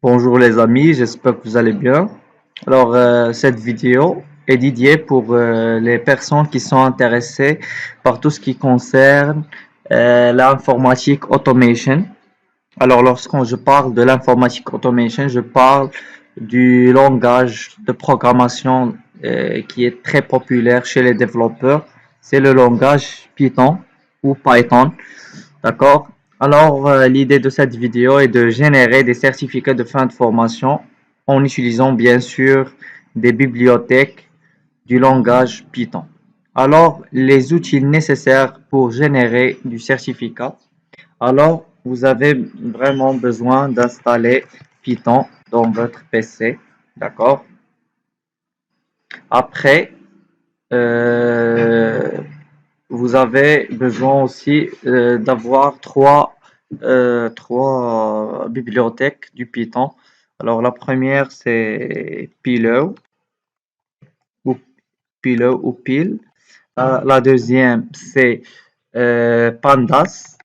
Bonjour les amis, j'espère que vous allez bien. Cette vidéo est dédiée pour les personnes qui sont intéressées par tout ce qui concerne l'informatique automation. Lorsqu'on je parle de l'informatique automation, je parle du langage de programmation qui est très populaire chez les développeurs. C'est le langage Python ou Python. D'accord? L'idée de cette vidéo est de générer des certificats de fin de formation en utilisant bien sûr des bibliothèques du langage Python. Les outils nécessaires pour générer du certificat. Vous avez vraiment besoin d'installer Python dans votre PC. D'accord? Après, euh, vous avez besoin aussi d'avoir trois bibliothèques du Python. La première, c'est ou Pillow ou Pil. La deuxième, c'est Pandas.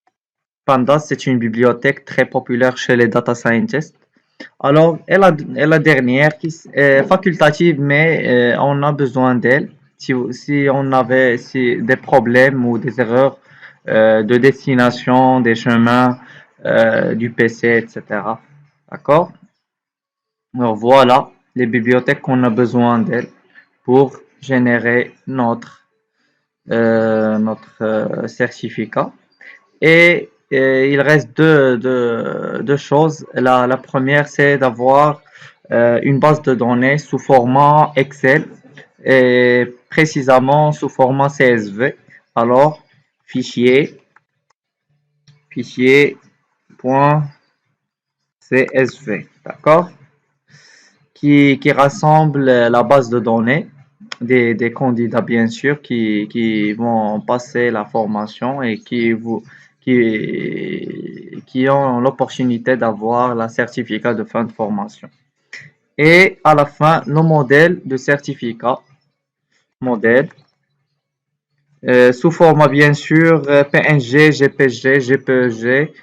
Pandas, c'est une bibliothèque très populaire chez les data scientists. Et la dernière qui est facultative, mais on a besoin d'elle si on avait des problèmes ou des erreurs de destination, des chemins du PC, etc. D'accord? Alors voilà les bibliothèques qu'on a besoin d'elles pour générer notre certificat. Il reste deux choses. La première, c'est d'avoir une base de données sous format Excel et précisément sous format CSV. Alors, fichier, fichier.csv, d'accord? Qui rassemble la base de données des candidats, bien sûr, qui vont passer la formation et qui ont l'opportunité d'avoir la certificat de fin de formation. Et à la fin, le modèle de certificat, modèle, sous format bien sûr PNG, GPG, GPEG,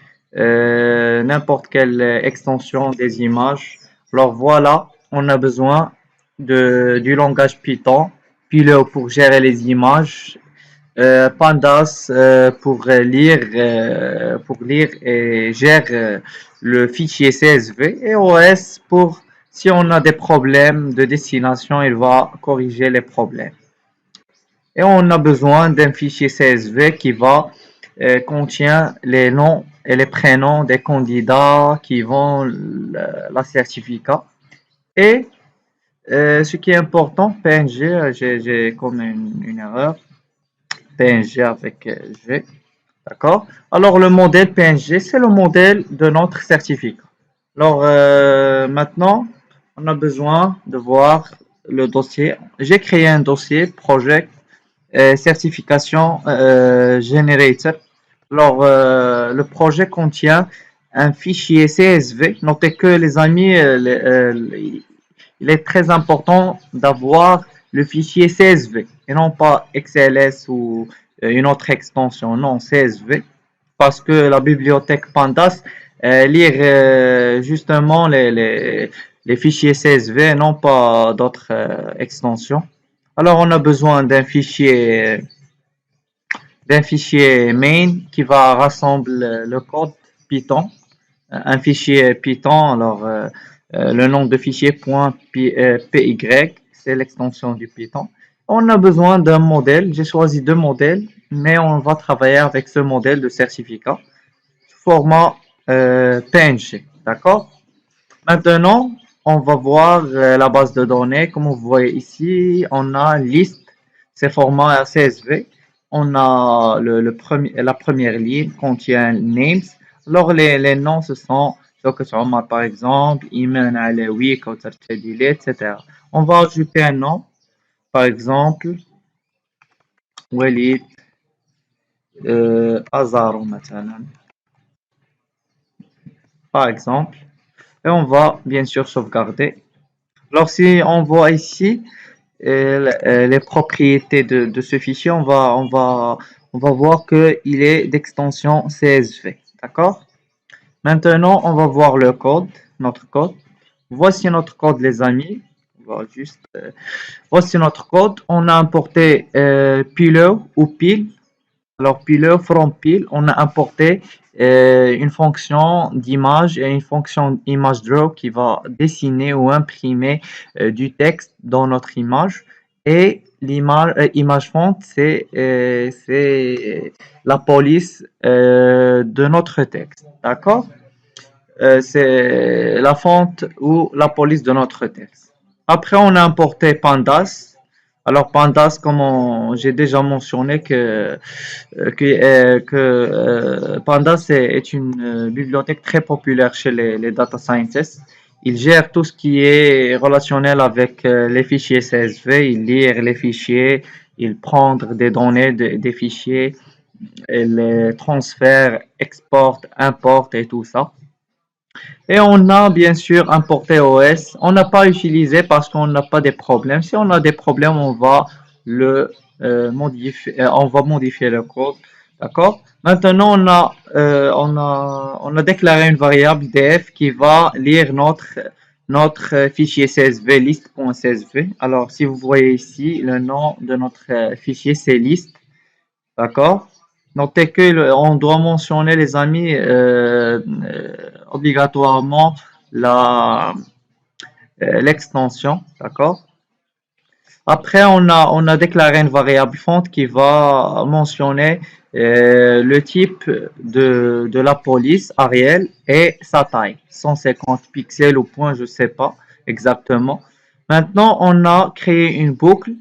n'importe quelle extension des images. Voilà, on a besoin du langage Python, Pillow pour gérer les images, Pandas pour lire et gérer le fichier CSV, et OS pour si on a des problèmes de destination, il va corriger les problèmes. Et on a besoin d'un fichier CSV qui va contient les noms et les prénoms des candidats qui vont la certificat. Et ce qui est important, PNG, j'ai comme une erreur, PNG avec G, d'accord? Le modèle PNG, c'est le modèle de notre certificat. Maintenant, on a besoin de voir le dossier. J'ai créé un dossier, Project Certification Generator. Le projet contient un fichier CSV. Notez que les amis, il est très important d'avoir le fichier CSV et non pas XLS ou une autre extension, non CSV, parce que la bibliothèque Pandas lire justement les fichiers CSV, non pas d'autres extensions. On a besoin d'un fichier main qui va rassembler le code Python, un fichier Python. Le nom de fichier .py, c'est l'extension du Python. On a besoin d'un modèle. J'ai choisi deux modèles, mais on va travailler avec ce modèle de certificat format PNG. D'accord? Maintenant, on va voir la base de données. Comme vous voyez ici, on a liste, c'est format CSV. On a la première ligne contient names. Les noms, ce sont par exemple, Iman Alaoui, Kautar Chadili, etc. On va ajouter un nom, par exemple, Walid Azaro, par exemple. Et on va bien sûr sauvegarder. Si on voit ici les propriétés de ce fichier, on va voir qu'il est d'extension CSV. D'accord? Maintenant, on va voir le code, notre code. Voici notre code, les amis. On va juste, voici notre code. On a importé pillow ou pile. Alors, pillar from pile, on a importé une fonction d'image et une fonction image draw qui va dessiner ou imprimer du texte dans notre image. Et l'image image font, c'est la police de notre texte. D'accord? C'est la fonte ou la police de notre texte. Après, on a importé Pandas. Alors, Pandas, comme j'ai déjà mentionné que Pandas est une bibliothèque très populaire chez les data scientists. Il gère tout ce qui est relationnel avec les fichiers CSV, il lire les fichiers, il prendre des données des fichiers, et les transfère, exporte, importe et tout ça. Et on a bien sûr importé OS. On n'a pas utilisé parce qu'on n'a pas des problèmes. Si on a des problèmes, on va modifier le code. D'accord? Maintenant, on a déclaré une variable def qui va lire notre fichier CSV list.csv. Alors, si vous voyez ici, le nom de notre fichier, c'est list. D'accord? Notez que on doit mentionner, les amis, obligatoirement la l'extension. D'accord? Après, on a déclaré une variable font qui va mentionner le type de la police Ariel et sa taille, 150 pixels ou point, je sais pas exactement. Maintenant, on a créé une boucle.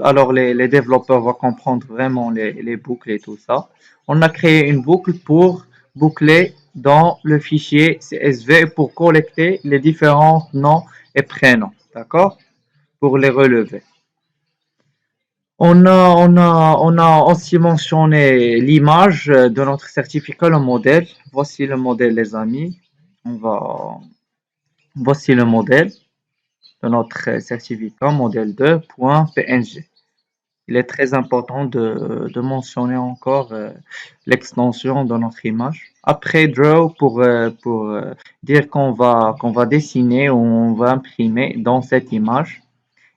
Alors, les développeurs vont comprendre vraiment les boucles et tout ça. On a créé une boucle pour boucler dans le fichier CSV pour collecter les différents noms et prénoms. D'accord? Pour les relever. On a aussi mentionné l'image de notre certificat, le modèle. Voici le modèle, les amis. Voici le modèle de notre certificat, modèle 2.png. Il est très important de mentionner encore l'extension de notre image. Après draw pour dire qu'on va dessiner ou on va imprimer dans cette image.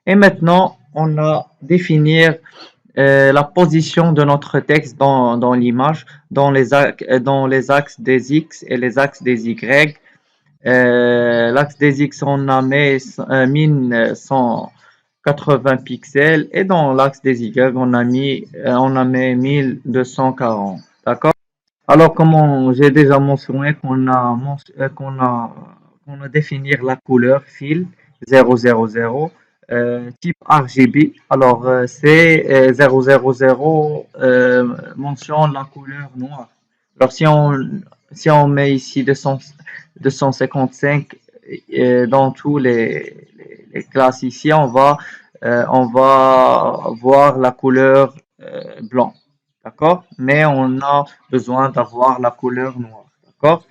Et maintenant, on a définir la position de notre texte dans l'image, dans les axes des X et les axes des Y. L'axe des X, on a mis 1180 pixels et dans l'axe des Y, on a mis 1240. D'accord? Alors, comme j'ai déjà mentionné qu'on a défini la couleur fil 000 type RGB. Alors, c'est 000 mentionne la couleur noire. Alors, si on met ici 255 dans tous les classes ici, on va voir la couleur blanc. D'accord? Mais on a besoin d'avoir la couleur noire. D'accord?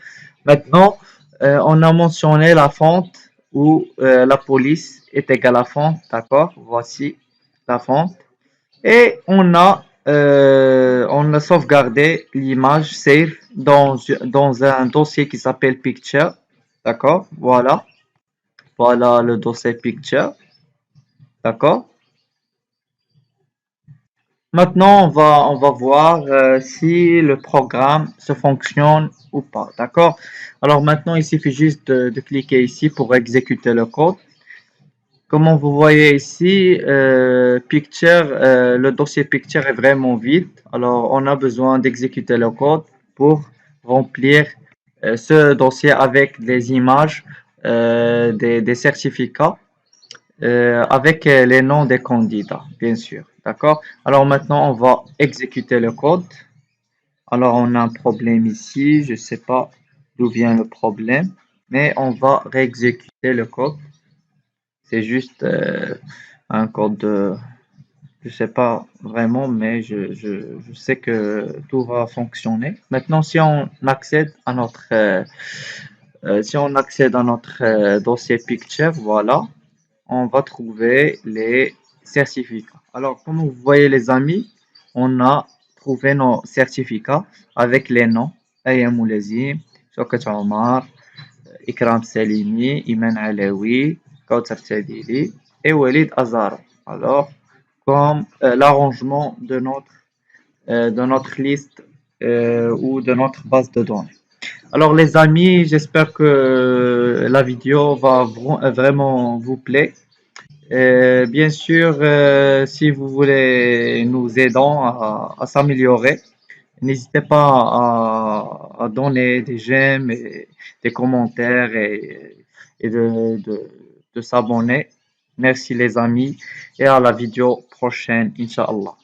Maintenant, on a mentionné la fonte où la police est égale à font. D'accord? Voici la fonte. Et on a sauvegardé l'image save dans un dossier qui s'appelle Picture. D'accord? Voilà. Voilà le dossier Picture. D'accord? Maintenant, on va voir si le programme se fonctionne ou pas. D'accord? Alors maintenant, il suffit juste de cliquer ici pour exécuter le code. Comme vous voyez ici, le dossier Picture est vraiment vide. Alors, on a besoin d'exécuter le code pour remplir ce dossier avec des images, des certificats, avec les noms des candidats, bien sûr. D'accord? Alors maintenant, on va exécuter le code. Alors, on a un problème ici. Je ne sais pas d'où vient le problème, mais on va réexécuter le code. C'est juste un code je sais pas vraiment, mais je sais que tout va fonctionner. Maintenant, si on accède à notre dossier Picture, voilà, on va trouver les certificats. Alors, comme vous voyez, les amis, on a trouvé nos certificats avec les noms. Ayam Moulazim, Soket Omar, Ikram Salimi, Iman Alaoui, Kautsar Tadili et Walid Azara. Alors, comme l'arrangement de notre liste ou de notre base de données. Alors les amis, j'espère que la vidéo va vraiment vous plaire. Bien sûr, si vous voulez nous aider à s'améliorer, n'hésitez pas à donner des j'aime et des commentaires et de s'abonner. Merci les amis et à la vidéo prochaine, Inch'Allah.